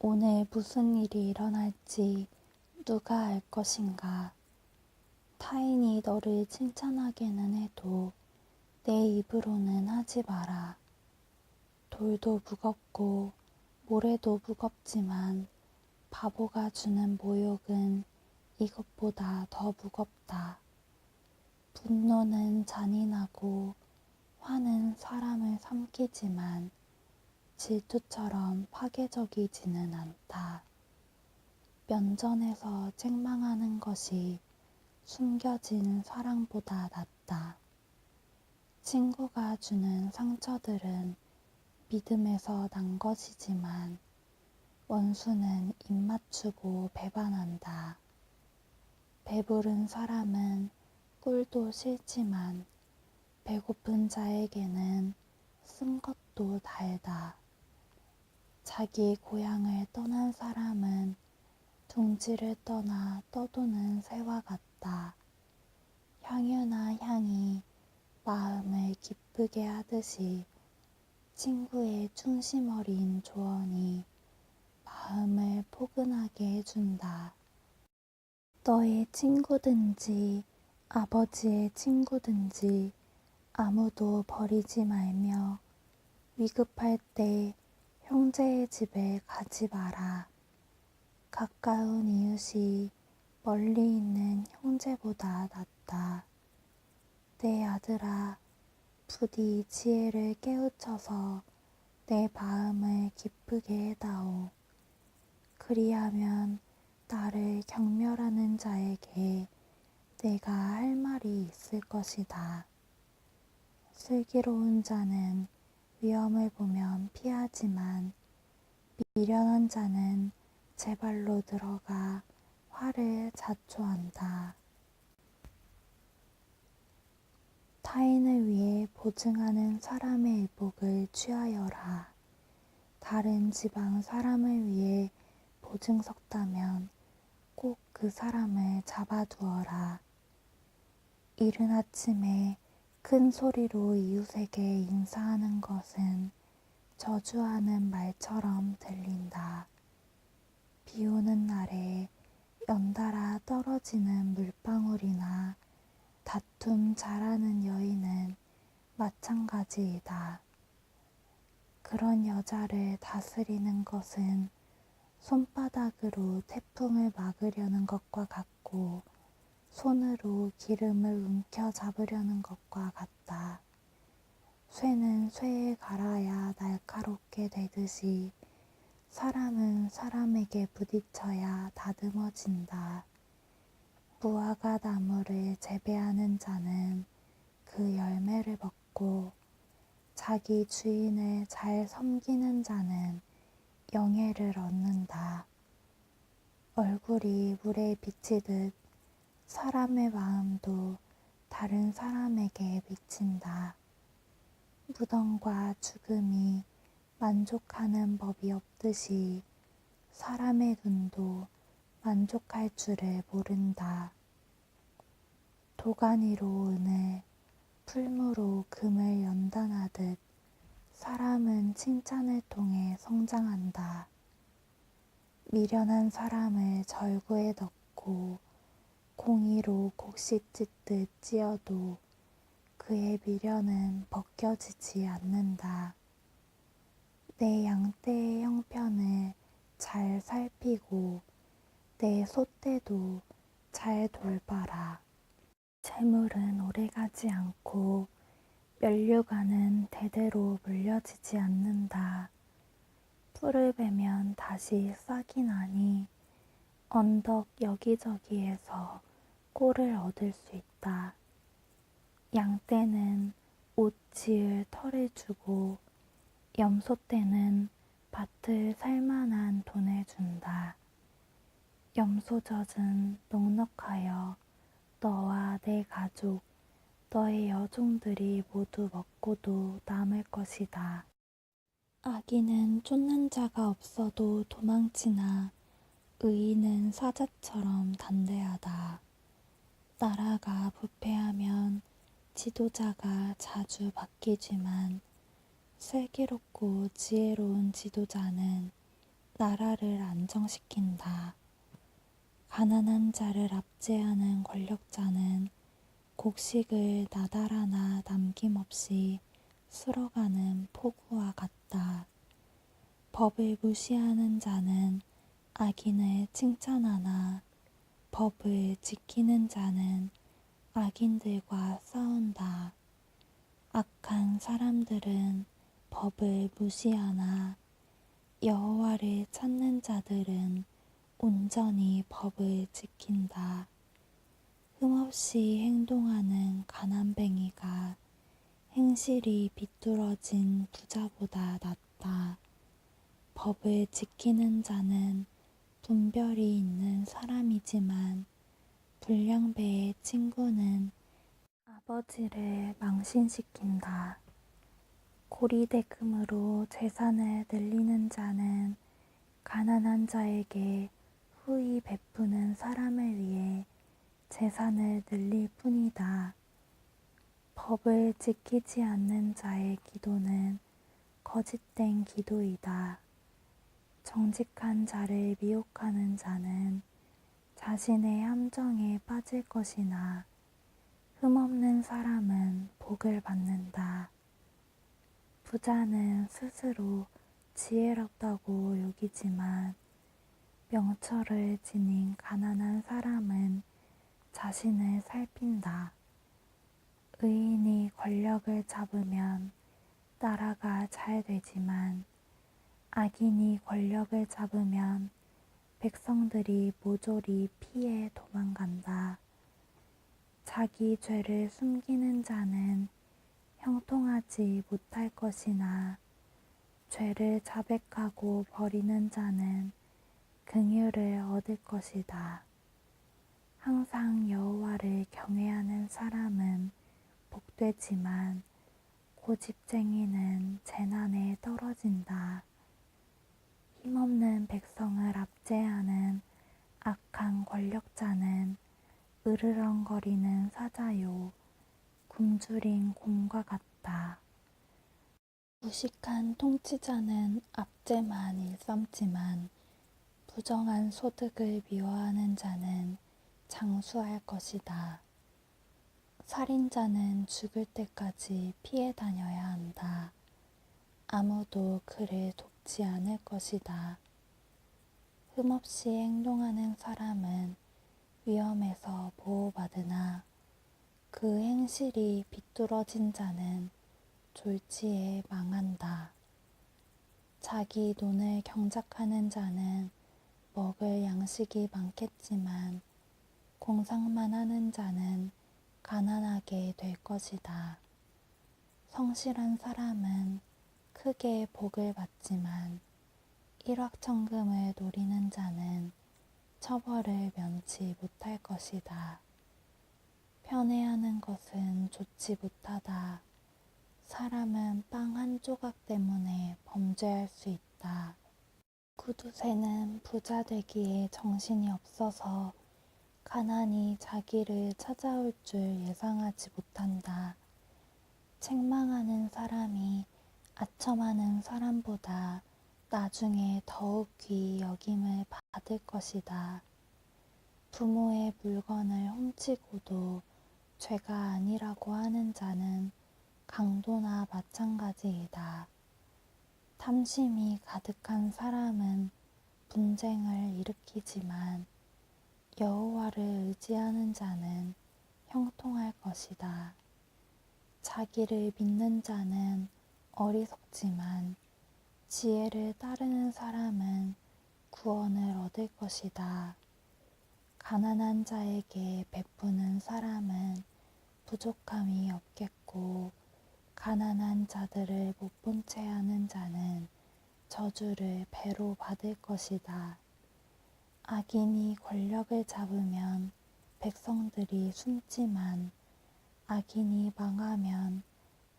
오늘 무슨 일이 일어날지 누가 알 것인가. 타인이 너를 칭찬하게는 해도 내 입으로는 하지 마라. 돌도 무겁고 모래도 무겁지만 바보가 주는 모욕은 이것보다 더 무겁다. 분노는 잔인하고 화는 사람을 삼키지만 질투처럼 파괴적이지는 않다. 면전에서 책망하는 것이 숨겨진 사랑보다 낫다. 친구가 주는 상처들은 믿음에서 난 것이지만 원수는 입맞추고 배반한다. 배부른 사람은 꿀도 싫지만 배고픈 자에게는 쓴 것도 달다. 자기 고향을 떠난 사람은 둥지를 떠나 떠도는 새와 같다. 향유나 향이 마음을 기쁘게 하듯이 친구의 충심 어린 조언이 마음을 포근하게 해준다. 너의 친구든지 아버지의 친구든지 아무도 버리지 말며 위급할 때 형제의 집에 가지 마라. 가까운 이웃이 멀리 있는 형제보다 낫다. 내 아들아, 부디 지혜를 깨우쳐서 내 마음을 기쁘게 해다오. 그리하면 나를 경멸하는 자에게 내가 할 말이 있을 것이다. 슬기로운 자는 위험을 보면 피하지만 미련한 자는 제 발로 들어가 화를 자초한다. 타인을 위해 보증하는 사람의 의복을 취하여라. 다른 지방 사람을 위해 보증 섰다면 꼭 그 사람을 잡아두어라. 이른 아침에 큰 소리로 이웃에게 인사하는 것은 저주하는 말처럼 들린다. 비 오는 날에 연달아 떨어지는 물방울이나 다툼 잘하는 여인은 마찬가지이다. 그런 여자를 다스리는 것은 손바닥으로 태풍을 막으려는 것과 같고 손으로 기름을 움켜잡으려는 것과 같다. 쇠는 쇠에 갈아야 날카롭게 되듯이 사람은 사람에게 부딪혀야 다듬어진다. 무화과 나무를 재배하는 자는 그 열매를 먹고 자기 주인을 잘 섬기는 자는 영예를 얻는다. 얼굴이 물에 비치듯 사람의 마음도 다른 사람에게 비친다. 무덤과 죽음이 만족하는 법이 없듯이 사람의 눈도 만족할 줄을 모른다. 도가니로 은을, 풀무로 금을 연단하듯 사람은 칭찬을 통해 성장한다. 미련한 사람을 절구에 넣고 공이로 곡식 찢듯 찧어도 그의 미련은 벗겨지지 않는다. 내 양떼의 형편을 잘 살피고 내 소떼도 잘 돌봐라. 재물은 오래가지 않고 면류관은 대대로 물려지지 않는다. 풀을 베면 다시 싹이 나니 언덕 여기저기에서 꼴을 얻을 수 있다. 양떼는 옷 지을 털을 주고 염소떼는 밭을 살만한 돈을 준다. 염소젖은 넉넉하여 너와 내 가족, 너의 여종들이 모두 먹고도 남을 것이다. 악인은 쫓는 자가 없어도 도망치나 의인은 사자처럼 담대하다. 나라가 부패하면 지도자가 자주 바뀌지만 슬기롭고 지혜로운 지도자는 나라를 안정시킨다. 가난한 자를 압제하는 권력자는 곡식을 나달아나 남김없이 쓸어가는 폭우와 같다. 법을 무시하는 자는 악인을 칭찬하나 법을 지키는 자는 악인들과 싸운다. 악한 사람들은 법을 무시하나 여호와를 찾는 자들은 온전히 법을 지킨다. 흠없이 행동하는 가난뱅이가 행실이 비뚤어진 부자보다 낫다. 법을 지키는 자는 분별이 있는 사람이지만 불량배의 친구는 아버지를 망신시킨다. 고리대금으로 재산을 늘리는 자는 가난한 자에게 후히 베푸는 사람을 위해 재산을 늘릴 뿐이다. 법을 지키지 않는 자의 기도는 거짓된 기도이다. 정직한 자를 미혹하는 자는 자신의 함정에 빠질 것이나 흠없는 사람은 복을 받는다. 부자는 스스로 지혜롭다고 여기지만 명철을 지닌 가난한 사람은 자신을 살핀다. 의인이 권력을 잡으면 나라가 잘 되지만 악인이 권력을 잡으면 백성들이 모조리 피해 도망간다. 자기 죄를 숨기는 자는 형통하지 못할 것이나 죄를 자백하고 버리는 자는 긍휼을 얻을 것이다. 항상 여호와를 경외하는 사람은 복되지만 고집쟁이는 재난에 떨어진다. 힘없는 백성을 압제하는 악한 권력자는 으르렁거리는 사자요 굶주린 곰과 같다. 무식한 통치자는 압제만 일삼지만 부정한 소득을 미워하는 자는 장수할 것이다. 살인자는 죽을 때까지 피해 다녀야 한다. 아무도 그를 돕지 않을 것이다. 흠없이 행동하는 사람은 위험에서 보호받으나 그 행실이 비뚤어진 자는 졸지에 망한다. 자기 돈을 경작하는 자는 먹을 양식이 많겠지만 공상만 하는 자는 가난하게 될 것이다. 성실한 사람은 크게 복을 받지만 일확천금을 노리는 자는 처벌을 면치 못할 것이다. 편애하는 것은 좋지 못하다. 사람은 빵 한 조각 때문에 범죄할 수 있다. 구두쇠는 부자 되기에 정신이 없어서 가난이 자기를 찾아올 줄 예상하지 못한다. 책망하는 사람이 아첨하는 사람보다 나중에 더욱 귀히 여김을 받을 것이다. 부모의 물건을 훔치고도 죄가 아니라고 하는 자는 강도나 마찬가지이다. 탐심이 가득한 사람은 분쟁을 일으키지만 여호와를 의지하는 자는 형통할 것이다. 자기를 믿는 자는 어리석지만 지혜를 따르는 사람은 구원을 얻을 것이다. 가난한 자에게 베푸는 사람은 부족함이 없겠고 가난한 자들을 못 본 채 하는 자는 저주를 배로 받을 것이다. 악인이 권력을 잡으면 백성들이 숨지만 악인이 망하면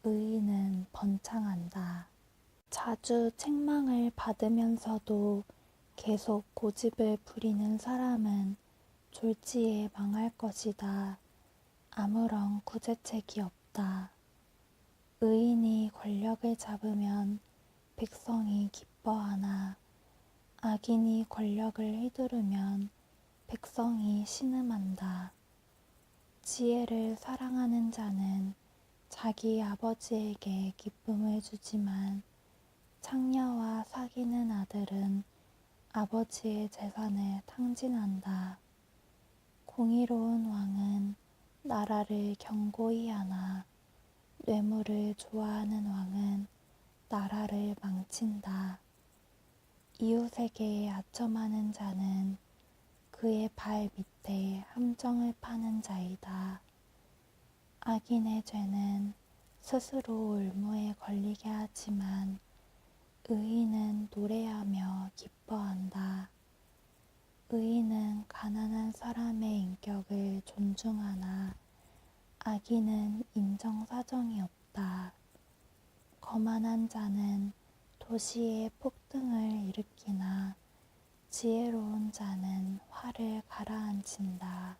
의인은 번창한다. 자주 책망을 받으면서도 계속 고집을 부리는 사람은 졸지에 망할 것이다. 아무런 구제책이 없다. 의인이 권력을 잡으면 백성이 기뻐하나 악인이 권력을 휘두르면 백성이 신음한다. 지혜를 사랑하는 자는 자기 아버지에게 기쁨을 주지만 창녀와 사귀는 아들은 아버지의 재산을 탕진한다. 공의로운 왕은 나라를 견고히 하나 뇌물을 좋아하는 왕은 나라를 망친다. 이웃에게 아첨하는 자는 그의 발 밑에 함정을 파는 자이다. 악인의 죄는 스스로 올무에 걸리게 하지만 의인은 노래하며 기뻐한다. 의인은 가난한 사람의 인격을 존중하나 악인은 인정사정이 없다. 거만한 자는 도시에 폭등을 일으키나 지혜로운 자는 화를 가라앉힌다.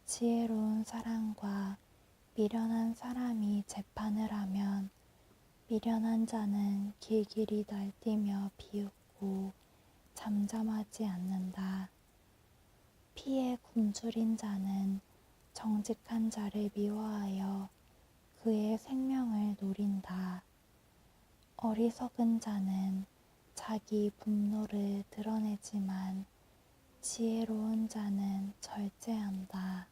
지혜로운 사람과 미련한 사람이 재판을 하면 미련한 자는 길길이 날뛰며 비웃고 잠잠하지 않는다. 피에 굶주린 자는 정직한 자를 미워하여 그의 생명을 노린다. 어리석은 자는 자기 분노를 드러내지만 지혜로운 자는 절제한다.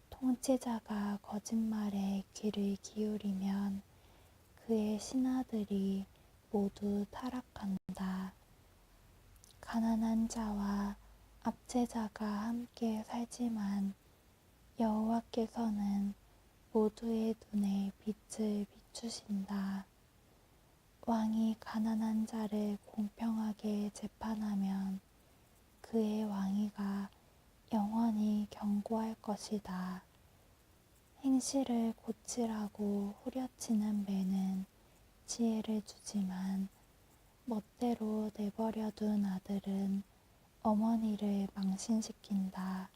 통치자가 거짓말에 귀를 기울이면 그의 신하들이 모두 타락한다. 가난한 자와 압제자가 함께 살지만 여호와께서는 모두의 눈에 빛을 비추신다. 왕이 가난한 자를 공평하게 재판하면 그의 왕위가 영원히 견고할 것이다. 행실을 고치라고 후려치는 매는 지혜를 주지만 멋대로 내버려둔 아들은 어머니를 망신시킨다.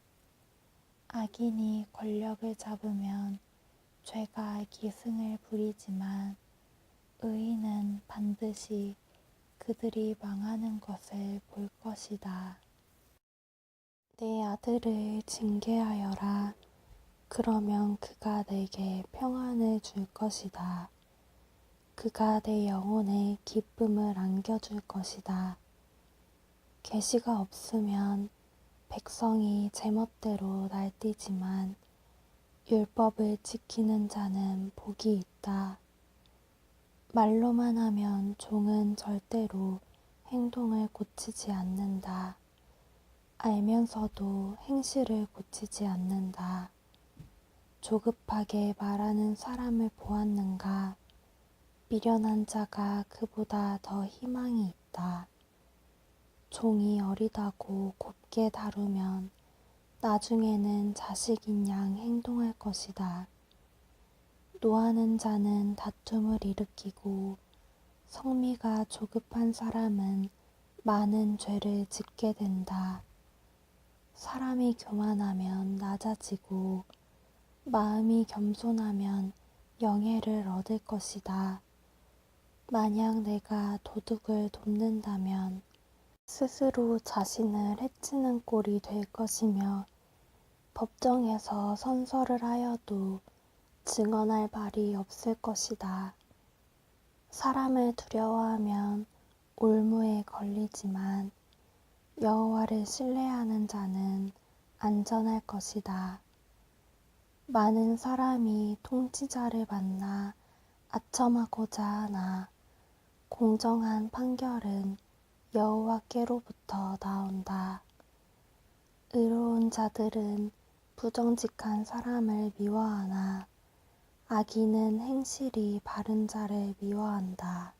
악인이 권력을 잡으면 죄가 기승을 부리지만 의인은 반드시 그들이 망하는 것을 볼 것이다. 내 아들을 징계하여라. 그러면 그가 내게 평안을 줄 것이다. 그가 내 영혼에 기쁨을 안겨줄 것이다. 계시가 없으면 백성이 제멋대로 날뛰지만 율법을 지키는 자는 복이 있다. 말로만 하면 종은 절대로 행동을 고치지 않는다. 알면서도 행실을 고치지 않는다. 조급하게 말하는 사람을 보았는가? 미련한 자가 그보다 더 희망이 있다. 종이 어리다고 곱게 다루면 나중에는 자식인 양 행동할 것이다. 노하는 자는 다툼을 일으키고 성미가 조급한 사람은 많은 죄를 짓게 된다. 사람이 교만하면 낮아지고 마음이 겸손하면 영예를 얻을 것이다. 만약 내가 도둑을 돕는다면 스스로 자신을 해치는 꼴이 될 것이며 법정에서 선서를 하여도 증언할 말이 없을 것이다. 사람을 두려워하면 올무에 걸리지만 여호와를 신뢰하는 자는 안전할 것이다. 많은 사람이 통치자를 만나 아첨하고자 하나 공정한 판결은 여호와께로부터 나온다. 의로운 자들은 부정직한 사람을 미워하나 악인은 행실이 바른 자를 미워한다.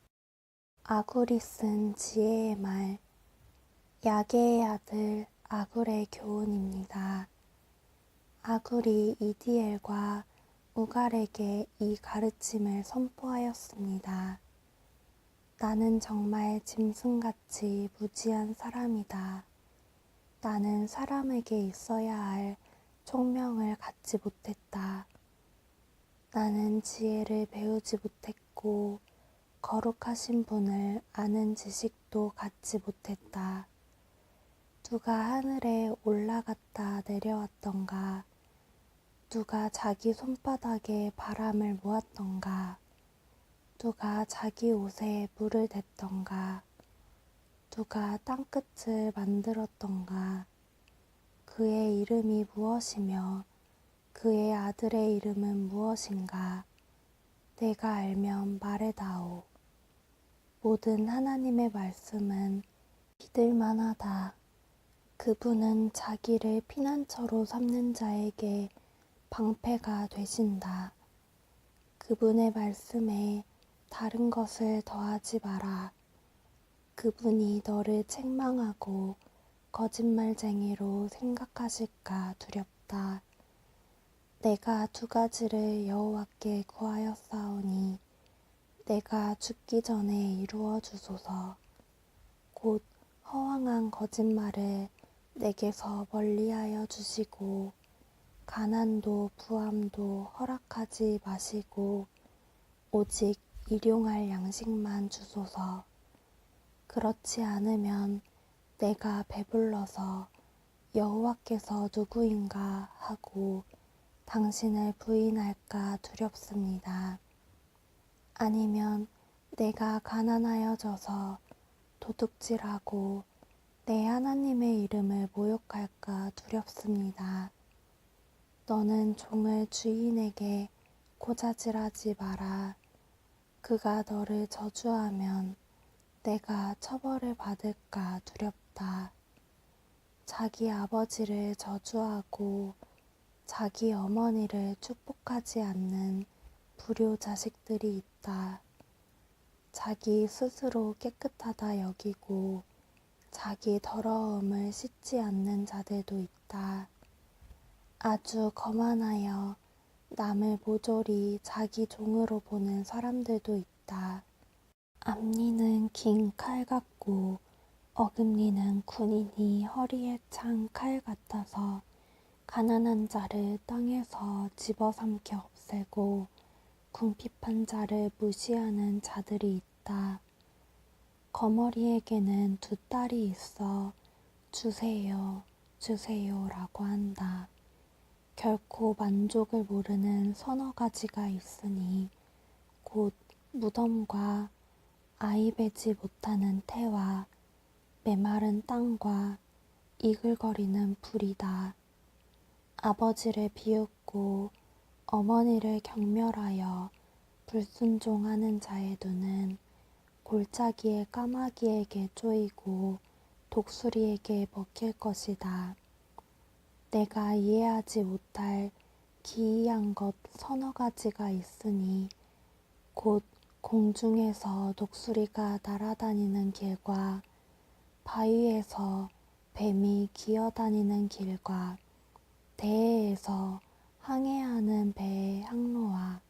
아굴이 쓴 지혜의 말, 야게의 아들 아굴의 교훈입니다. 아굴이 이디엘과 우갈에게 이 가르침을 선포하였습니다. 나는 정말 짐승같이 무지한 사람이다. 나는 사람에게 있어야 할 총명을 갖지 못했다. 나는 지혜를 배우지 못했고 거룩하신 분을 아는 지식도 갖지 못했다. 누가 하늘에 올라갔다 내려왔던가? 누가 자기 손바닥에 바람을 모았던가? 누가 자기 옷에 물을 댔던가? 누가 땅끝을 만들었던가? 그의 이름이 무엇이며 그의 아들의 이름은 무엇인가? 내가 알면 말해다오. 모든 하나님의 말씀은 믿을만하다. 그분은 자기를 피난처로 삼는 자에게 방패가 되신다. 그분의 말씀에 다른 것을 더하지 마라. 그분이 너를 책망하고 거짓말쟁이로 생각하실까 두렵다. 내가 두 가지를 여호와께 구하였사오니 내가 죽기 전에 이루어 주소서. 곧 허황한 거짓말을 내게서 멀리하여 주시고 가난도 부함도 허락하지 마시고 오직 일용할 양식만 주소서. 그렇지 않으면 내가 배불러서 여호와께서 누구인가 하고 당신을 부인할까 두렵습니다. 아니면 내가 가난하여져서 도둑질하고 내 하나님의 이름을 모욕할까 두렵습니다. 너는 종을 주인에게 고자질하지 마라. 그가 너를 저주하면 내가 처벌을 받을까 두렵다. 자기 아버지를 저주하고 자기 어머니를 축복하지 않는 불효 자식들이 있다. 자기 스스로 깨끗하다 여기고 자기 더러움을 씻지 않는 자들도 있다. 아주 거만하여 남을 모조리 자기 종으로 보는 사람들도 있다. 앞니는 긴 칼 같고 어금니는 군인이 허리에 찬 칼 같아서 가난한 자를 땅에서 집어삼켜 없애고 궁핍한 자를 무시하는 자들이 있다. 거머리에게는 두 딸이 있어 주세요, 주세요라고 한다. 결코 만족을 모르는 서너 가지가 있으니 곧 무덤과 아이 베지 못하는 태와 메마른 땅과 이글거리는 불이다. 아버지를 비웃고 어머니를 경멸하여 불순종하는 자의 눈은 골짜기의 까마귀에게 쪼이고 독수리에게 먹힐 것이다. 내가 이해하지 못할 기이한 것 서너 가지가 있으니 곧 공중에서 독수리가 날아다니는 길과 바위에서 뱀이 기어다니는 길과 대해에서 항해하는 배의 항로와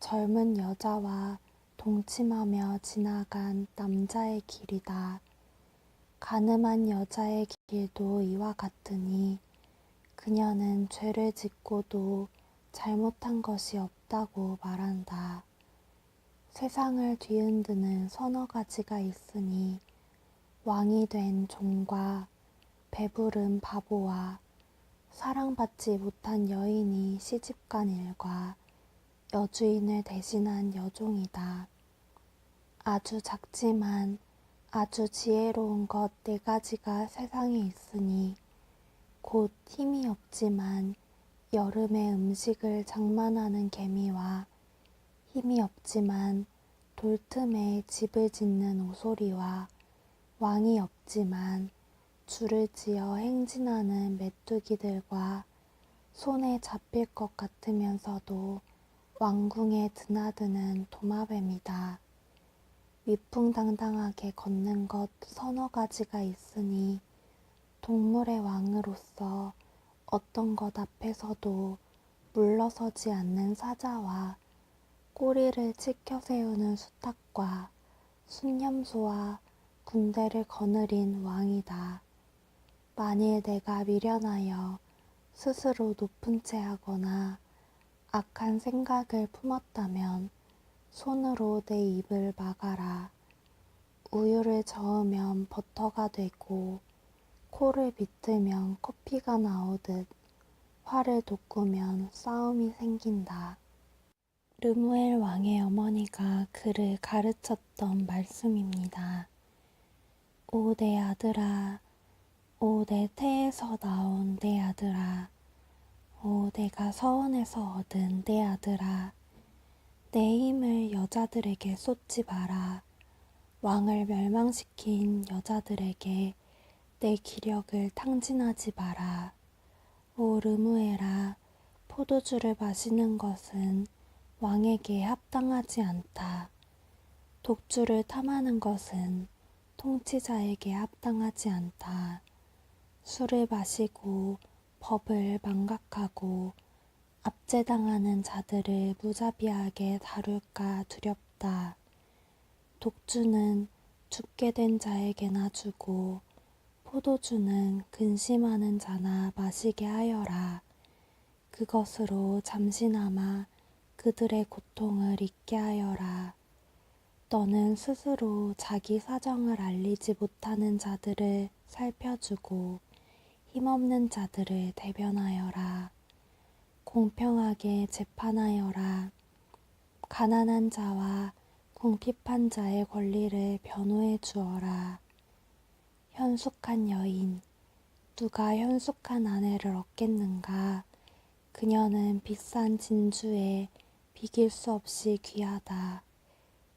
젊은 여자와 동침하며 지나간 남자의 길이다. 가늠한 여자의 길도 이와 같으니 그녀는 죄를 짓고도 잘못한 것이 없다고 말한다. 세상을 뒤흔드는 서너 가지가 있으니 왕이 된 종과 배부른 바보와 사랑받지 못한 여인이 시집간 일과 여주인을 대신한 여종이다. 아주 작지만 아주 지혜로운 것 네 가지가 세상에 있으니 곧 힘이 없지만 여름에 음식을 장만하는 개미와 힘이 없지만 돌틈에 집을 짓는 오소리와 왕이 없지만 줄을 지어 행진하는 메뚜기들과 손에 잡힐 것 같으면서도 왕궁에 드나드는 도마뱀이다. 위풍당당하게 걷는 것 서너 가지가 있으니 동물의 왕으로서 어떤 것 앞에서도 물러서지 않는 사자와 꼬리를 치켜 세우는 수탉과 순념소와 군대를 거느린 왕이다. 만일 내가 미련하여 스스로 높은 채 하거나 악한 생각을 품었다면 손으로 내 입을 막아라. 우유를 저으면 버터가 되고 코를 비틀면 커피가 나오듯 화를 돋구면 싸움이 생긴다. 르무엘 왕의 어머니가 그를 가르쳤던 말씀입니다. 오 내 아들아, 오 내 태에서 나온 내 아들아, 오 내가 서원에서 얻은 내 아들아, 내 힘을 여자들에게 쏟지 마라. 왕을 멸망시킨 여자들에게 내 기력을 탕진하지 마라. 오 르무엘아, 포도주를 마시는 것은 왕에게 합당하지 않다. 독주를 탐하는 것은 통치자에게 합당하지 않다. 술을 마시고 법을 망각하고 압제당하는 자들을 무자비하게 다룰까 두렵다. 독주는 죽게 된 자에게나 주고 포도주는 근심하는 자나 마시게 하여라. 그것으로 잠시나마 그들의 고통을 잊게 하여라. 너는 스스로 자기 사정을 알리지 못하는 자들을 살펴주고 힘없는 자들을 대변하여라. 공평하게 재판하여라. 가난한 자와 궁핍한 자의 권리를 변호해 주어라. 현숙한 여인, 누가 현숙한 아내를 얻겠는가? 그녀는 비싼 진주에 비길 수 없이 귀하다.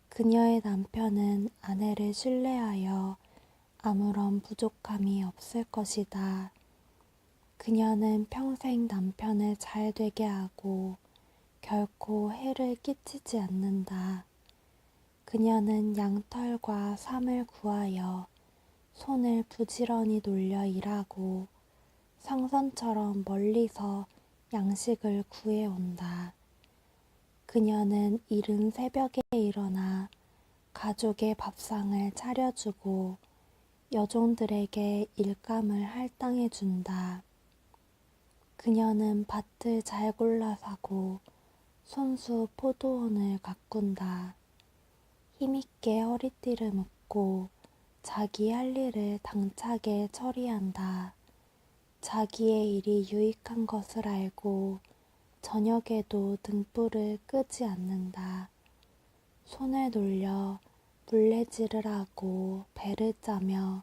그녀의 남편은 아내를 신뢰하여 아무런 부족함이 없을 것이다. 그녀는 평생 남편을 잘 되게 하고 결코 해를 끼치지 않는다. 그녀는 양털과 삼을 구하여 손을 부지런히 놀려 일하고 상선처럼 멀리서 양식을 구해온다. 그녀는 이른 새벽에 일어나 가족의 밥상을 차려주고 여종들에게 일감을 할당해준다. 그녀는 밭을 잘 골라 사고 손수 포도원을 가꾼다. 힘있게 허리띠를 묶고 자기 할 일을 당차게 처리한다. 자기의 일이 유익한 것을 알고 저녁에도 등불을 끄지 않는다. 손을 놀려 물레질을 하고 배를 짜며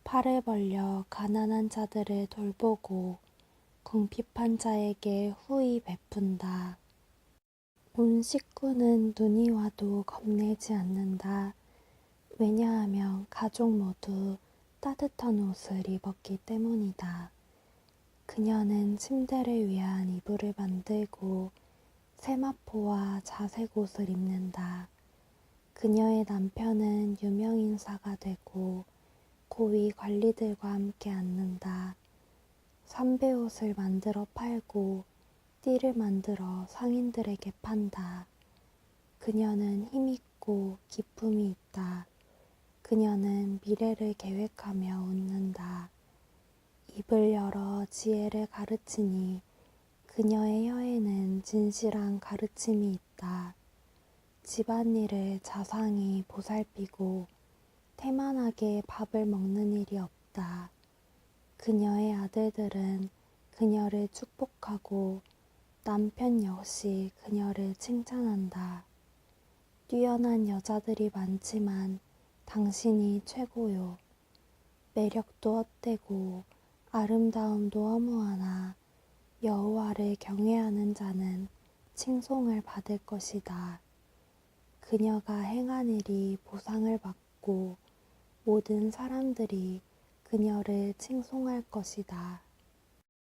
팔을 벌려 가난한 자들을 돌보고 궁핍한 자에게 후히 베푼다. 온 식구는 눈이 와도 겁내지 않는다. 왜냐하면 가족 모두 따뜻한 옷을 입었기 때문이다. 그녀는 침대를 위한 이불을 만들고 세마포와 자색 옷을 입는다. 그녀의 남편은 유명인사가 되고 고위 관리들과 함께 앉는다. 삼배옷을 만들어 팔고 띠를 만들어 상인들에게 판다. 그녀는 힘있고 기품이 있다. 그녀는 미래를 계획하며 웃는다. 입을 열어 지혜를 가르치니 그녀의 혀에는 진실한 가르침이 있다. 집안일을 자상히 보살피고 태만하게 밥을 먹는 일이 없다. 그녀의 아들들은 그녀를 축복하고 남편 역시 그녀를 칭찬한다. 뛰어난 여자들이 많지만 당신이 최고요. 매력도 헛되고 아름다움도 허무하나 여호와를 경외하는 자는 칭송을 받을 것이다. 그녀가 행한 일이 보상을 받고 모든 사람들이 그녀를 칭송할 것이다.